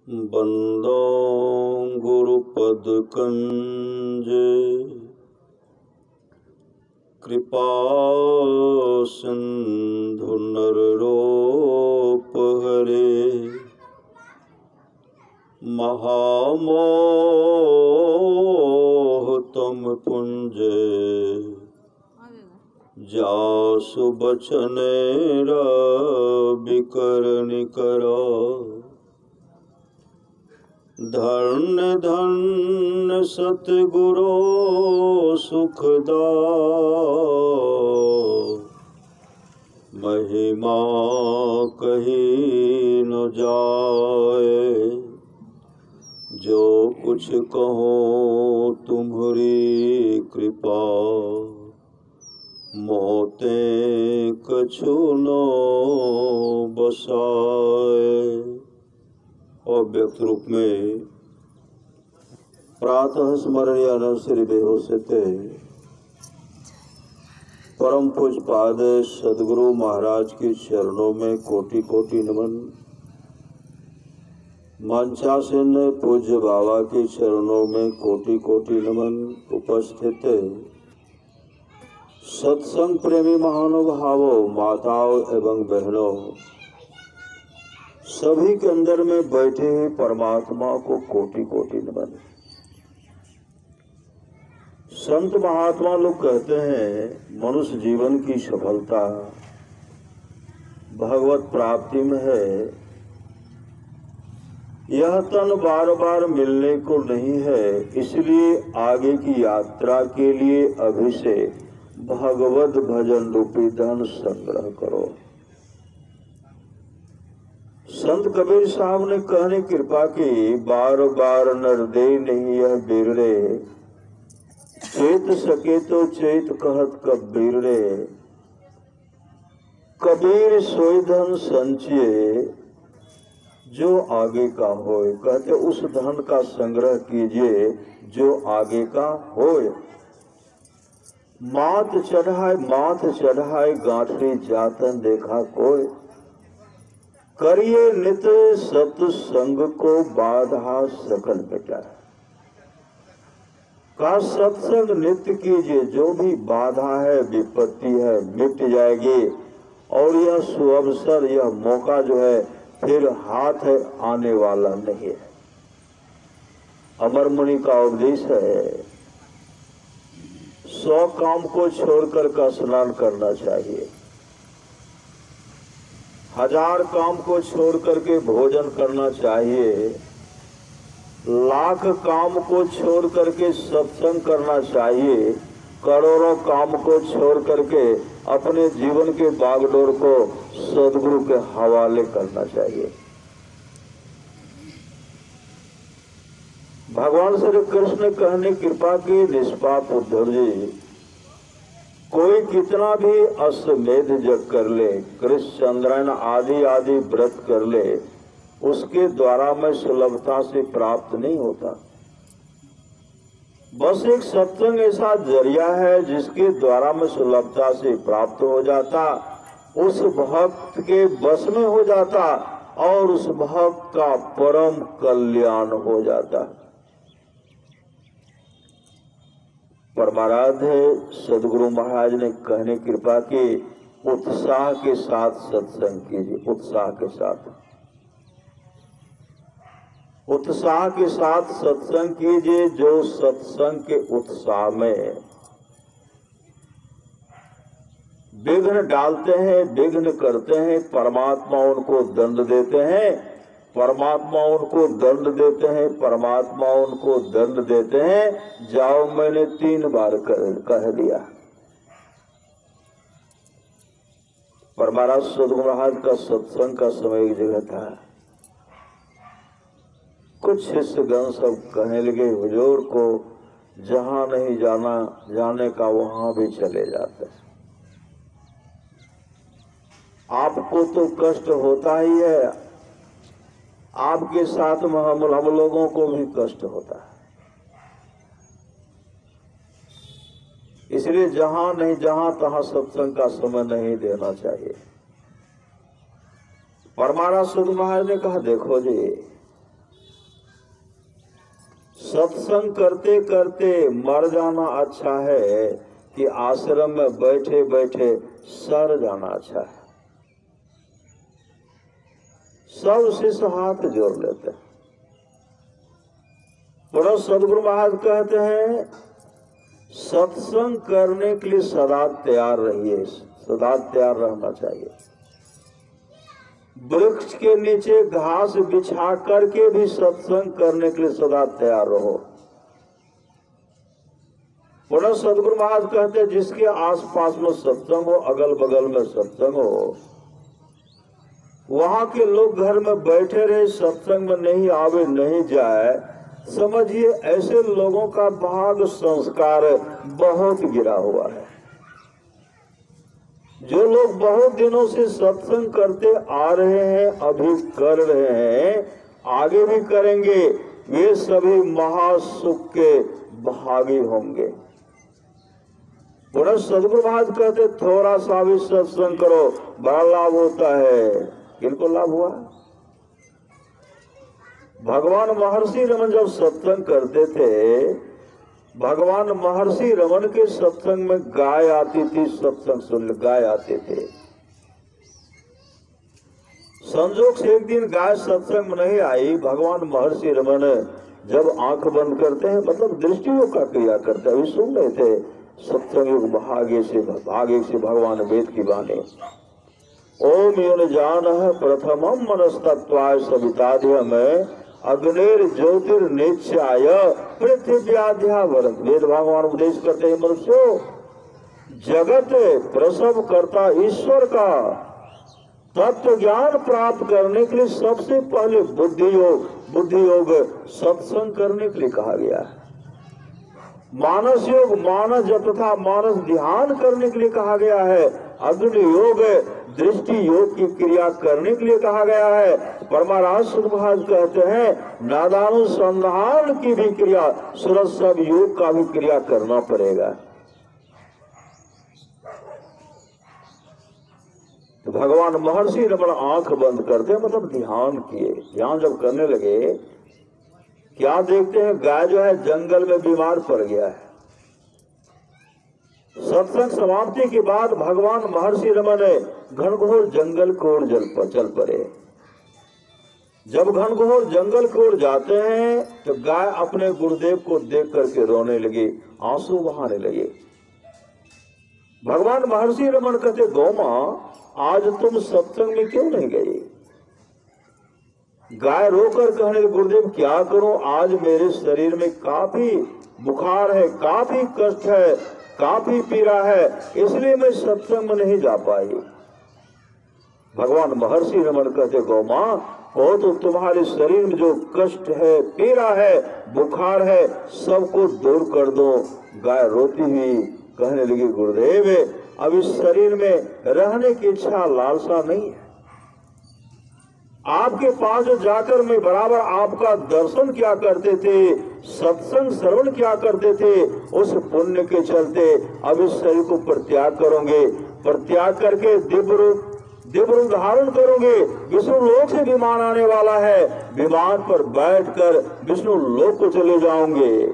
बंदो गुरुपद कंज कृपा सिंधु नररूप हरे महामोह तुम पुंज जासु बचन विकरण करो धन्य धन्य सतगुरु सुखदा महिमा कही न जाए जो कुछ कहो तुम्हारी कृपा मोते कछु न बसाए। और व्यक्त रूप में प्रातः स्मरणीय श्री बेहोशते परम पूज्य पाद सदगुरु महाराज के चरणों में कोटि कोटि नमन। मंचासीन पूज्य बाबा के चरणों में कोटि कोटि नमन। उपस्थित सत्संग प्रेमी महानुभावों, माताओं एवं बहनों, सभी के अंदर में बैठे हैं परमात्मा को कोटि कोटि नमन। संत महात्मा लोग कहते हैं मनुष्य जीवन की सफलता भगवत प्राप्ति में है। यह तन बार बार मिलने को नहीं है, इसलिए आगे की यात्रा के लिए अभी से भगवत भजन रूपी धन संग्रह करो। संत कबीर साहब ने कहने कृपा की, बार बार नर दे नहीं यह बिरड़े, चेत सके तो चेत कहत कबीर रे। कबीर सोई धन संचय जो आगे का होए। कहते उस धन का संग्रह कीजिए जो आगे का होए। मात चढ़ाए गांठरी जातन देखा कोई, करिए नित सत्संग को बाधा सकल बेटा। का सत्संग नित्य कीजिए, जो भी बाधा है विपत्ति है मिट जाएगी और यह सुअवसर यह मौका जो है फिर हाथ है आने वाला नहीं है। अमर मुनि का उपदेश है 100 काम को छोड़कर का स्नान करना चाहिए, 1000 काम को छोड़ करके भोजन करना चाहिए, 1,00,000 काम को छोड़ करके सत्संग करना चाहिए, करोड़ों काम को छोड़ करके अपने जीवन के बागडोर को सदगुरु के हवाले करना चाहिए। भगवान श्री कृष्ण कहने कृपा की निष्पाप उद्धव जी, कोई कितना भी अश्वमेध जग कर ले, कृष्ण चंद्रायन आदि आदि व्रत कर ले, उसके द्वारा में सुलभता से प्राप्त नहीं होता। बस एक सत्संग ऐसा जरिया है जिसके द्वारा में सुलभता से प्राप्त हो जाता, उस भक्त के बस में हो जाता और उस भक्त का परम कल्याण हो जाता। परमाराध्य सदगुरु महाराज ने कहने कृपा की, उत्साह के साथ सत्संग कीजिए। उत्साह के साथ सत्संग कीजिए। जो सत्संग के उत्साह में विघ्न डालते हैं, विघ्न करते हैं, परमात्मा उनको दंड देते हैं, परमात्मा उनको दंड देते हैं, परमात्मा उनको दंड देते हैं। जाओ, मैंने 3 बार कह दिया। परमाराज सदगुरु महाराज का सत्संग का समय एक जगह था। कुछ शिष्यगण सब कहने लगे, हुजूर को जहां नहीं जाने का वहां भी चले जाते। आपको तो कष्ट होता ही है, आपके साथ में हम लोगों को भी कष्ट होता है। इसलिए जहां नहीं जहां तहां सत्संग का समय नहीं देना चाहिए। परमाराज सदगुरु महाराज ने कहा, देखो जी, सत्संग करते करते मर जाना अच्छा है कि आश्रम में बैठे बैठे सर जाना अच्छा है। सब शिष्य हाथ जोड़ लेते हैं। बड़ा सदगुरु महाराज कहते हैं सत्संग करने के लिए सदा तैयार रहिए, सदा तैयार रहना चाहिए। वृक्ष के नीचे घास बिछा करके भी सत्संग करने के लिए सदा तैयार रहो। बड़ा सदगुरु महाराज कहते हैं जिसके आसपास में सत्संग हो, अगल बगल में सत्संग हो, वहां के लोग घर में बैठे रहे, सत्संग में नहीं आवे नहीं जाए, समझिए ऐसे लोगों का भाग संस्कार बहुत गिरा हुआ है। जो लोग बहुत दिनों से सत्संग करते आ रहे हैं, अभी कर रहे हैं, आगे भी करेंगे, वे सभी महासुख के भागी होंगे। बड़ा सदगुरु महाराज कहते थोड़ा सा भी सत्संग करो बड़ा लाभ होता है। किनको लाभ हुआ? भगवान महर्षि रमन जब सत्संग करते थे, भगवान महर्षि रमन के सत्संग में गाय आती थी, सत्संग सुन गाय आते थे। संजोग से एक दिन गाय सत्संग में नहीं आई। भगवान महर्षि रमन जब आंख बंद करते हैं, मतलब दृष्टियोग का क्रिया करते हैं, अभी सुन रहे थे सत्संग युग भागे से भगवान वेद की बाणी। ओम योन जान प्रथमम मनस्तत्वाय सविताध्य में अग्निर ज्योतिर्निश्चय पृथ्व्याध्या वरत। वेद भगवान उपदेश करते हैं मनुष्यों, जगत प्रसव करता ईश्वर का तत्व ज्ञान प्राप्त करने के लिए सबसे पहले बुद्धि योग सत्संग करने के लिए कहा गया है। मानस योग मानस जप तथा मानस ध्यान करने के लिए कहा गया है। अग्नि योग दृष्टि योग की क्रिया करने के लिए कहा गया है। परमाराज महाराज कहते हैं नादानुसंधान की भी क्रिया, सूरज सब योग का भी क्रिया करना पड़ेगा। तो भगवान महर्षि रमन आंख बंद करते मतलब ध्यान किए। ध्यान जब करने लगे, क्या देखते हैं गाय जो है जंगल में बीमार पड़ गया है। सत्संग समाप्ति के बाद भगवान महर्षि रमन घनघोर जंगल की ओर चल पड़े। जब घनघोर जंगल की ओर जाते हैं तो गाय अपने गुरुदेव को देख करके रोने लगी, आंसू बहाने लगे। भगवान महर्षि रमन कहते गौमा आज तुम सत्संग में क्यों नहीं गई? गाय रोकर कहने लगी गुरुदेव क्या करूं, आज मेरे शरीर में काफी बुखार है, काफी कष्ट है, काफी पीड़ा है, इसलिए मैं सत्संग में नहीं जा पाई। भगवान महर्षि रमन कहते गौमा वो तो तुम्हारे शरीर में जो कष्ट है, पीड़ा है, बुखार है, सबको दूर कर दो। गाय रोती हुई कहने लगी गुरुदेव अब इस शरीर में रहने की इच्छा लालसा नहीं है। आपके पास जो जाकर मैं बराबर आपका दर्शन क्या करते थे, सत्संग श्रवण क्या करते थे, उस पुण्य के चलते अब इस शरीर को परित्याग करोगे। परित्याग करके दिव्य रूप धारण करोगे। विष्णु लोक से विमान आने वाला है, विमान पर बैठकर विष्णु लोक को चले जाओगे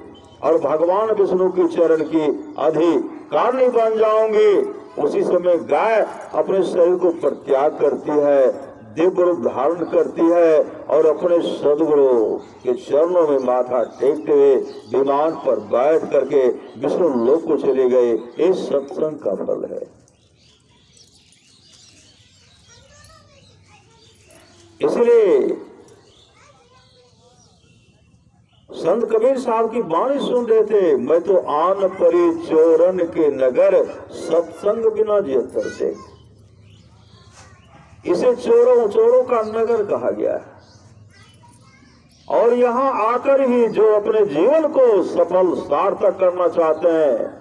और भगवान विष्णु की चरण की अधिकारणी बन जाओगे। उसी समय गाय अपने शरीर को परित्याग करती है, दिव्य रूप धारण करती है और अपने सदगुरु के चरणों में माथा टेकते हुए विमान पर बैठ करके विष्णु लोक को चले गए। ये सत्संग का फल है। इसलिए संत कबीर साहब की वाणी सुन रहे थे, मैं तो आन परी चोरन के नगर सत्संग बिना जियतर से। इसे चोरों का नगर कहा गया है। और यहाँ आकर ही जो अपने जीवन को सफल सार्थक करना चाहते हैं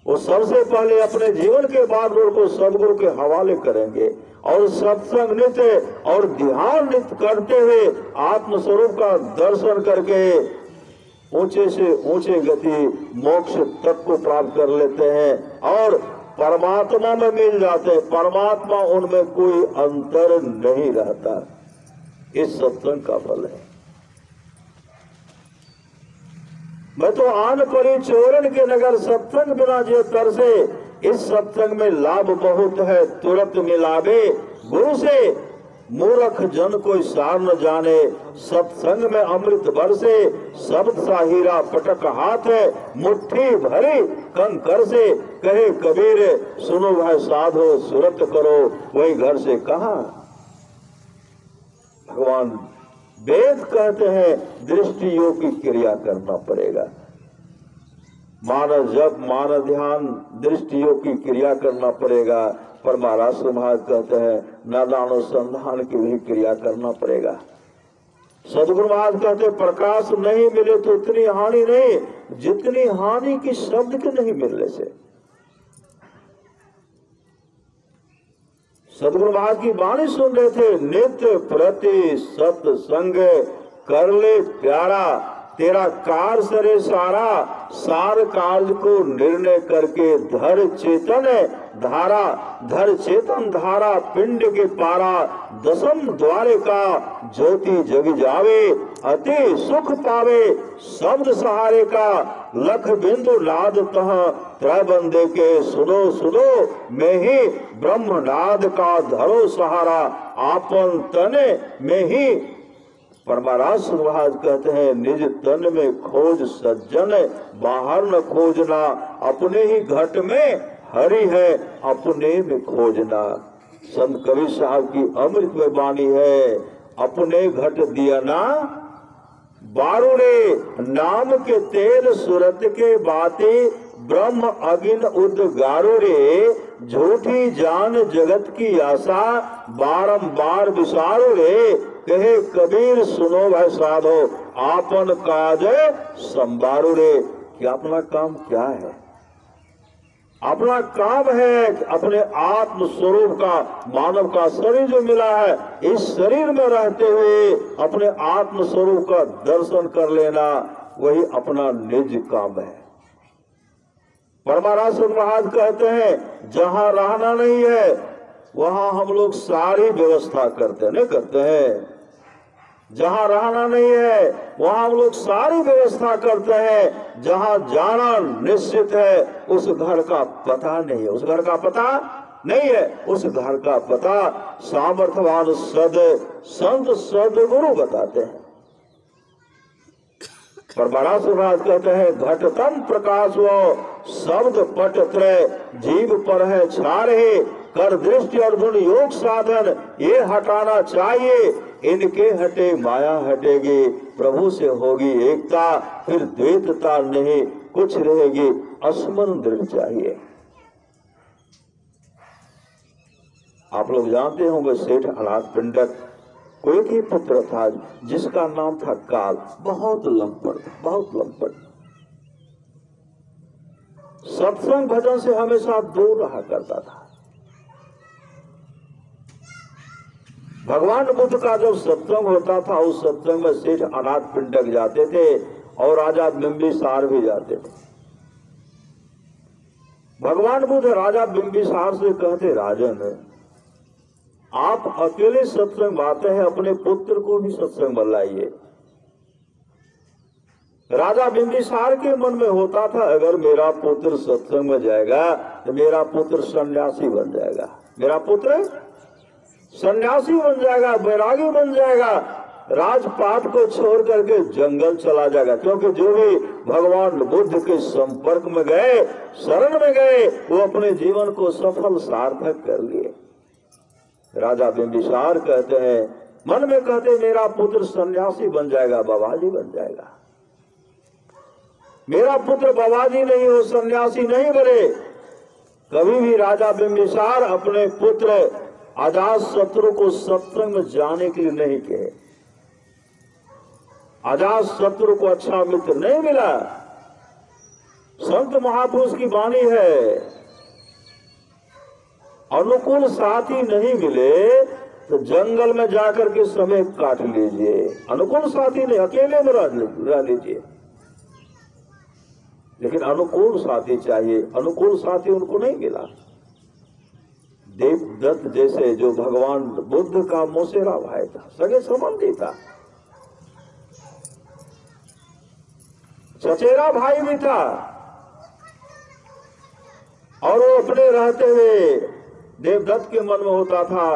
वो सबसे पहले अपने जीवन के बाद को सदगुरु के हवाले करेंगे और सत्संग नित्य और ध्यान नित्य करते हुए आत्मस्वरूप का दर्शन करके ऊंचे से ऊंचे गति मोक्ष तक को प्राप्त कर लेते हैं और परमात्मा में मिल जाते हैं। परमात्मा उनमें कोई अंतर नहीं रहता। इस सत्संग का फल है। मैं तो आन परी चोरन के नगर, सत्संग बिना जे तरसे। इस सत्संग में लाभ बहुत है, तुरंत मिलावे गुरु से। मूर्ख जन कोई सार न जाने, सत्संग में अमृत बरसे। शब्द सा हीरा पटक हाथ है, मुट्ठी भरी कंकर से। कहे कबीर सुनो भाई साधो, सुरत करो वही घर से कहा। भगवान वेद कहते हैं दृष्टि योग की क्रिया करना पड़ेगा। मानव जप, मानव ध्यान, दृष्टि योग की क्रिया करना पड़ेगा। पर महाराज महाराज कहते हैं नादानुसंधान की भी क्रिया करना पड़ेगा। सदगुरु महाराज कहते हैं प्रकाश नहीं मिले तो उतनी हानि नहीं जितनी हानि की शब्द के नहीं मिलने से। सदगुरु महाराज की वाणी सुन रहे थे, नित्य प्रति सत्संग कर ले प्यारा, तेरा कार सरे सारा। सार कार्य को निर्णय करके धर चेतन धारा, धर चेतन धारा पिंड के पारा। दसम द्वारे का ज्योति जग जावे, अति सुख पावे शब्द सहारे का। लख बिंदु नाद तह त्रैबंदे के, सुनो सुनो मैं ही ब्रह्मनाद का धरो सहारा। आपन तने में ही परमारास महाराज कहते हैं निज तन में खोज सज्जन, बाहर न खोजना। अपने ही घट में हरि है, अपने में खोजना। संत कबीर साहब की अमृत में वाणी है, अपने घट दिया ना बारूरे। नाम के तेल सुरत के बाते, ब्रह्म अगिन उद्गारो रे। झूठी जान जगत की आशा, बारंबार विसारो रे। कहे कबीर सुनो भाई साधो, आपन काज संभारो रे। कि अपना काम क्या है? अपना काम है अपने आत्म स्वरूप का, मानव का शरीर जो मिला है, इस शरीर में रहते हुए अपने आत्म स्वरूप का दर्शन कर लेना, वही अपना निज काम है। परमारास महाराज कहते हैं जहां रहना नहीं है वहां हम लोग सारी व्यवस्था करते नहीं करते हैं। जहां रहना नहीं है वहां हम लोग सारी व्यवस्था करते हैं। जहां जाना निश्चित है उस घर का पता नहीं है, उस घर का पता नहीं है, उस घर का पता सामर्थ्यवान संत सदगुरु बताते हैं। पर बड़ा सुभाष कहते हैं घटतम प्रकाश वो शब्द पट त्रय, जीव पर है छारे। कर दृष्टि अर्जुन योग साधन, ये हटाना चाहिए। इनके हटे माया हटेगी, प्रभु से होगी एकता। फिर द्वैतता नहीं कुछ रहेगी, अस्मरण दृढ़ चाहिए। आप लोग जानते होंगे सेठ अनाथ पिंडक कोई ही पुत्र था जिसका नाम था काल। बहुत लंपट, बहुत लंपट, सत्संग भजन से हमेशा दूर रहा करता था। भगवान बुद्ध का जब सत्संग होता था उस सत्संग में सेठ अनाथ पिंडक जाते थे और राजा बिंबिसार भी जाते थे। भगवान बुद्ध राजा बिंबिसार से कहते राजन आप अकेले सत्संग आते हैं, अपने पुत्र को भी सत्संग बुलाइए। राजा बिंबिसार के मन में होता था अगर मेरा पुत्र सत्संग में जाएगा तो मेरा पुत्र सन्यासी बन जाएगा, मेरा पुत्र सन्यासी बन जाएगा, बैरागी बन जाएगा, राजपाट को छोड़ करके जंगल चला जाएगा। क्योंकि जो भी भगवान बुद्ध के संपर्क में गए, शरण में गए, वो अपने जीवन को सफल सार्थक कर लिए। राजा बिंबिसार कहते हैं मन में कहते मेरा पुत्र सन्यासी बन जाएगा, बाबाजी बन जाएगा। मेरा पुत्र बाबाजी नहीं हो, सन्यासी नहीं बने। कभी भी राजा बिंबिसार अपने पुत्र अजातशत्रु को सत्संग में जाने के लिए नहीं कहे। अजातशत्रु को अच्छा मित्र नहीं मिला। संत महापुरुष की वाणी है अनुकूल साथी नहीं मिले तो जंगल में जाकर के समय काट लीजिए। अनुकूल साथी नहीं, अकेले में रह लीजिए, लेकिन अनुकूल साथी चाहिए। अनुकूल साथी उनको नहीं मिला। देवदत्त जैसे जो भगवान बुद्ध का मौसेरा भाई था, सगे संबंधी था, चचेरा भाई भी था और वो अपने रहते हुए देवदत्त के मन में होता था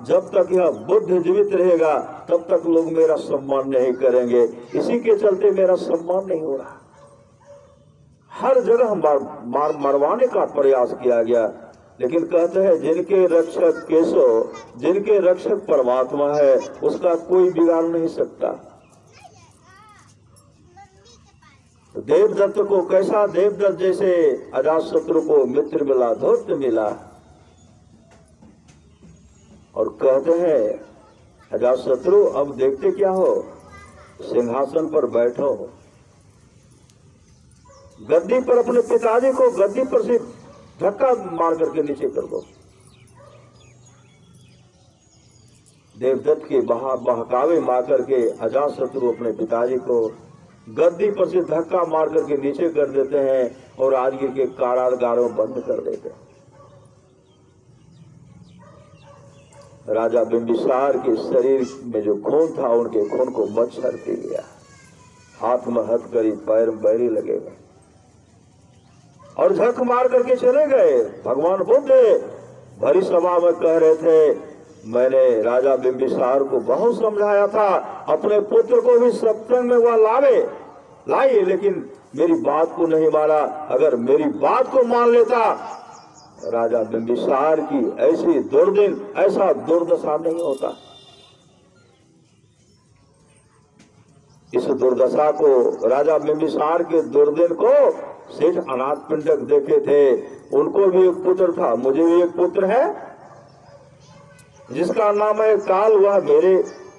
जब तक यह बुद्ध जीवित रहेगा तब तक लोग मेरा सम्मान नहीं करेंगे, इसी के चलते मेरा सम्मान नहीं हो रहा। हर जगह मरवाने का प्रयास किया गया, लेकिन कहते हैं जिनके रक्षक केशव, जिनके रक्षक परमात्मा है उसका कोई बिगाड़ नहीं सकता। तो देवदत्त को कैसा, देवदत्त जैसे अजातशत्रु को मित्र मिला, धूर्त मिला। और कहते हैं अजातशत्रु अब देखते क्या हो, सिंहासन पर बैठो, गद्दी पर अपने पिताजी को गद्दी पर से धक्का मार करके नीचे कर दो। देवदत्त के बहकावे मार करके अजातशत्रु अपने पिताजी को गद्दी पर से धक्का मार करके नीचे कर देते हैं और राजगीर के कारागारों में बंद कर देते हैं। राजा बिंबिसार के शरीर में जो खून था उनके खून को मच्छर पी गया, हाथ में हथकड़ी, पैर में बैरी लगे गए और झक मार करके चले गए। भगवान बुद्ध भरी सभा में कह रहे थे, मैंने राजा बिंबिसार को बहुत समझाया था अपने पुत्र को भी सत्संग में वह लाई, लेकिन मेरी बात को नहीं माना। अगर मेरी बात को मान लेता राजा बिंबिसार की ऐसी दुर्दिन, ऐसा दुर्दशा नहीं होता। इस दुर्दशा को, राजा बिंबिसार के दुर्दिन को सेठ अनाथ पिंडक देखे थे। उनको भी एक पुत्र था, मुझे भी एक पुत्र है जिसका नाम है काल। वह मेरे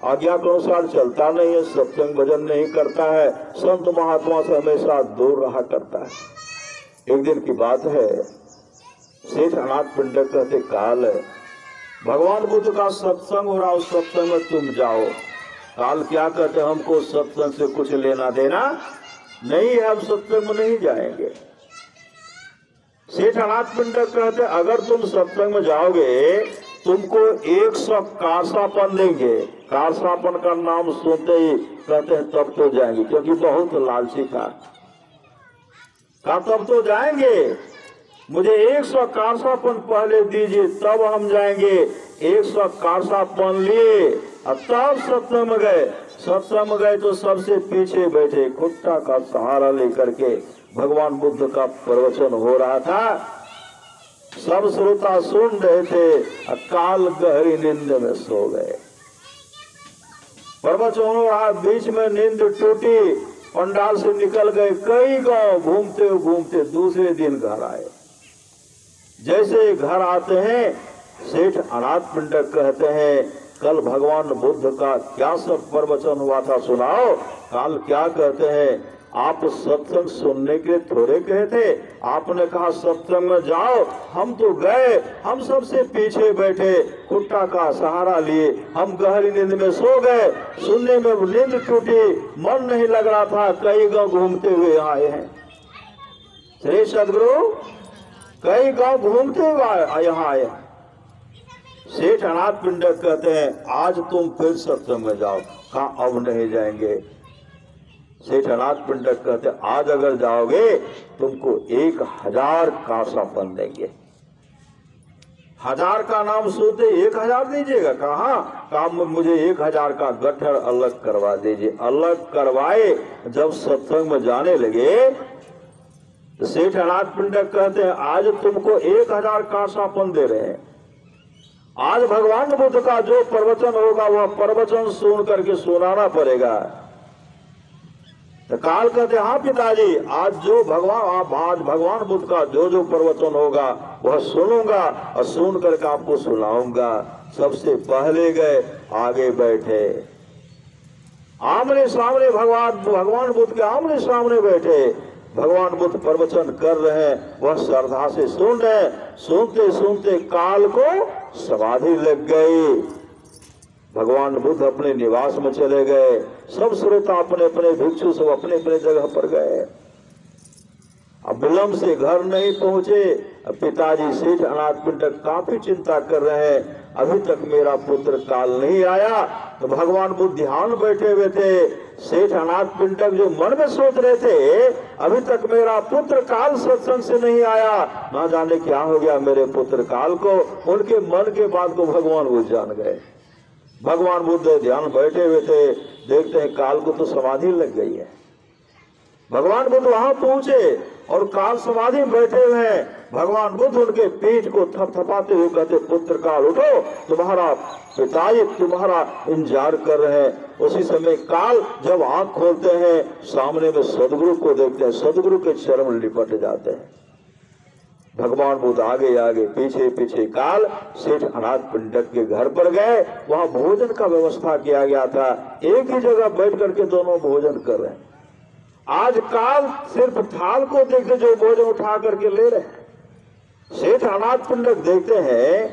आज्ञा के अनुसार चलता नहीं है, सत्संग भजन नहीं करता है, संत महात्मा से हमेशा दूर रहा करता है। एक दिन की बात है, सेठ अनाथ पिंडक कहते, काल भगवान बुद्ध का सत्संग हो रहा, उस सत्संग में तुम जाओ। काल क्या कहते, हमको सत्संग से कुछ लेना देना नहीं है, हम सत्संग में नहीं जाएंगे। सेठ अनाथ पिंडक कहते, अगर तुम सत्संग में जाओगे तुमको 100 कारसापन देंगे। कारसापन का नाम सुनते ही कहते हैं तब तो जाएंगे, क्योंकि बहुत लालची था। कहा तब तो जाएंगे, मुझे 100 कारसापन पहले दीजिए तब हम जाएंगे। 100 कारसापन लिए और तब सत्संग में गए। सत्संग में गए तो सबसे पीछे बैठे, खुट्टा का सहारा लेकर के भगवान बुद्ध का प्रवचन हो रहा था। सब श्रोता सुन रहे थे, काल गहरी नींद में सो गए। प्रवचन हो रहा, बीच में नींद टूटी, पंडाल से निकल गए। कई गांव घूमते घूमते दूसरे दिन घर आए। जैसे घर आते हैं, सेठ अनाथ पिंडक कहते हैं, कल भगवान बुद्ध का क्या सब प्रवचन हुआ था सुनाओ। काल क्या कहते हैं, आप सत्संग सुनने के लिए थोड़े कहे थे, आपने कहा सत्संग में जाओ। हम तो गए, हम सबसे पीछे बैठे, खुट्टा का सहारा लिए, हम गहरी नींद में सो गए। सुनने में नींद टूटी, मन नहीं लग रहा था, कई गांव घूमते हुए आए हैं। श्री सदगुरु कई गांव घूमते हुए यहाँ आए। सेठ अनाथ पिंडक कहते हैं, आज तुम फिर सत्संग में जाओ। कहा अब नहीं जाएंगे। सेठ अनाथ पिंडक कहते, आज अगर जाओगे तुमको 1000 कारसापन देंगे। 1000 का नाम सुनते 1000 दीजिएगा। कहा मुझे 1000 का गट्ठर अलग करवा दीजिए। अलग करवाए, जब सत्संग में जाने लगे तो सेठ अनाथ पिंडक कहते हैं, आज तुमको 1000 कारसापन दे रहे हैं। आज भगवान बुद्ध का जो प्रवचन होगा वह प्रवचन सुन करके सुनाना पड़ेगा। तो काल कहते, हाँ पिताजी, आज भगवान बुद्ध का जो प्रवचन होगा वह सुनूंगा और सुन करके आपको सुनाऊंगा। सबसे पहले गए, आगे बैठे, आमने सामने भगवान बुद्ध के आमने सामने बैठे। भगवान बुद्ध प्रवचन कर रहे हैं, वह श्रद्धा से सुन रहे। सुनते सुनते काल को समाधि लग गई। भगवान बुद्ध अपने निवास में चले गए। सब श्रोता अपने अपने भिक्षु सब अपने अपने जगह पर गए। अब विलंब से घर नहीं पहुंचे। पिताजी सेठ अनाथ पिंडक काफी चिंता कर रहे हैं, अभी तक मेरा पुत्र काल नहीं आया। तो भगवान बुद्ध ध्यान बैठे हुए थे। सेठ अनाथ पिंडक जो मन में सोच रहे थे, अभी तक मेरा पुत्र काल सत्संग से नहीं आया, ना जाने क्या हो गया मेरे पुत्र काल को। उनके मन के बात को भगवान बुद्ध जान गए। भगवान बुद्ध ध्यान बैठे हुए थे, देखते हैं काल को तो समाधि लग गई है। भगवान बुद्ध वहां पहुंचे और काल समाधि में बैठे हुए हैं। भगवान बुद्ध उनके पीठ को थपथपाते हुए कहते, पुत्र काल उठो, तुम्हारा पिताजी तुम्हारा इंतजार कर रहे हैं। उसी समय काल जब आंख खोलते हैं, सामने में सदगुरु को देखते हैं, सदगुरु के चरण में लिपट जाते हैं। भगवान बुद्ध आगे आगे पीछे पीछे काल सेठ अनाथ पिंडक के घर पर गए। वहां भोजन का व्यवस्था किया गया था, एक ही जगह बैठ करके दोनों भोजन कर रहे हैं। आज काल सिर्फ थाल को देखते जो भोजन उठा करके ले रहे हैं। सेठ अनाथ पिंडक देखते हैं,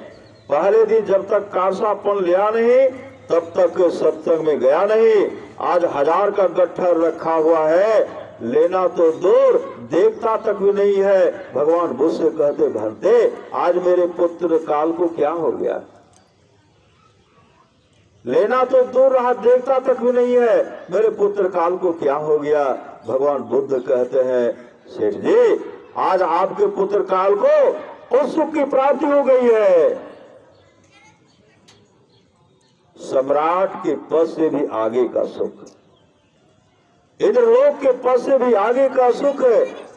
पहले दिन जब तक कासापन लिया नहीं तब तक सत्संग में गया नहीं। आज 1000 का गट्ठर रखा हुआ है, लेना तो दूर देखता तक भी नहीं है। भगवान बुद्ध से कहते, भंते आज मेरे पुत्र काल को क्या हो गया, लेना तो दूर रहा, देखता तक भी नहीं है, मेरे पुत्र काल को क्या हो गया। भगवान बुद्ध कहते हैं, सेठ जी आज आपके पुत्र काल को उस सुख की प्राप्ति हो गई है, सम्राट के पद से भी आगे का सुख, इंद्रलोक के पद से भी आगे का सुख,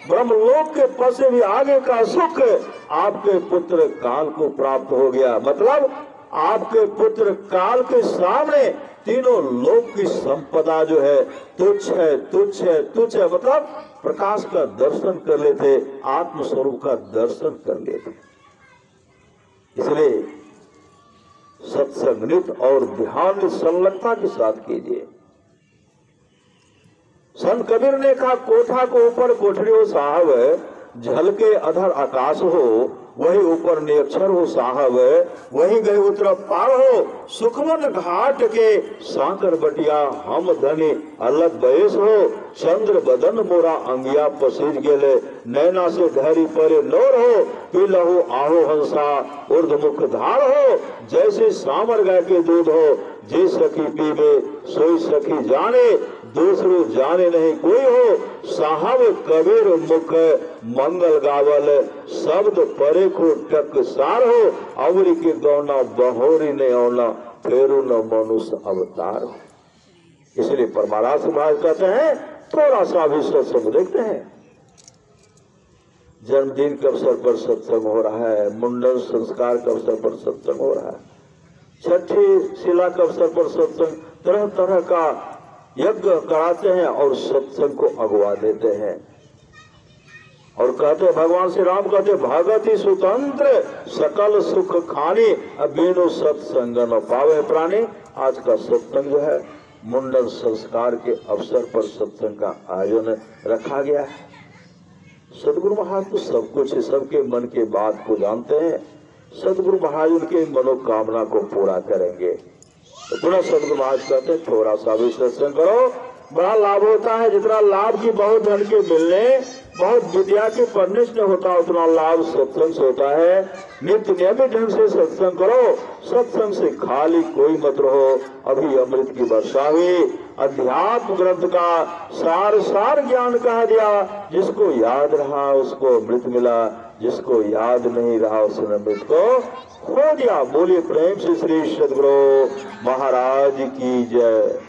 ब्रह्मलोक के पद से भी आगे का सुख आपके पुत्र काल को प्राप्त हो गया। मतलब आपके पुत्र काल के सामने तीनों लोक की संपदा जो है तुच्छ है, तुच्छ है, तुच्छ है। मतलब प्रकाश का दर्शन कर लेते, आत्म स्वरूप का दर्शन कर लेते। इसलिए सत्संग नित्य और ध्यान संलग्नता के साथ कीजिए। संत कबीर ने कहा, कोठा को ऊपर कोठरी हो साहब, झलके अधर आकाश हो, वही ऊपर निरक्षर हो साहब, वही गए उतर पार हो, सुखमन घाट के सांकर बटिया हम धनी अलग बयस हो, चंद्र बदन मोरा अंगिया पसीज गेले, नैना से धरी परे नोर हो, पी लहू आहो हंसा उर्ध मुख धार हो, जैसे सामर गाय के दूध हो, जे सखी पीवे सोई सखी जाने, दूसरो जाने नहीं कोई हो, साहब कबीर मुख मंगल गावल, शब्द परे को टकसार हो, अवरी के गौना बहोरी ने औना, फेरू न मनुष्य अवतार हो। इसलिए परमारास महाराज कहते हैं, थोड़ा सा भी सत्संग देखते हैं। जन्मदिन के अवसर पर सत्संग हो रहा है, मुंडन संस्कार के अवसर पर सत्संग हो रहा है, छठी शिला के अवसर पर सत्संग, तरह तरह का यज्ञ कराते हैं और सत्संग को अगवा देते हैं। और कहते भगवान श्री राम कहते, भगत ही स्वतंत्र सकल सुख खानी, अबीनो सत्संग न पावे प्राणी। आज का सत्संग जो है, मुंडन संस्कार के अवसर पर सत्संग का आयोजन रखा गया है। सदगुरु महाराज तो सब कुछ, सबके मन के बात को जानते हैं। सदगुरु महाराज उनके मनोकामना को पूरा करेंगे। तो पुनः सदगुरु महाराज कहते हैं, थोड़ा सा भी सत्संग करो, बड़ा लाभ होता है। जितना लाभ की बहुत धन के मिलने, बहुत विद्या के पढ़ने से होता, उतना लाभ सत्संग से होता है। नित्य नियमित ढंग से सत्संग करो, सत्संग से खाली कोई मत रहो। अभी अमृत की वर्षा हुई, अध्यात्म ग्रंथ का सार सार ज्ञान कहा दिया। जिसको याद रहा उसको अमृत मिला, जिसको याद नहीं रहा उसने अमृत को खो दिया। बोलिए प्रेम से श्री सदगुरु महाराज की जय।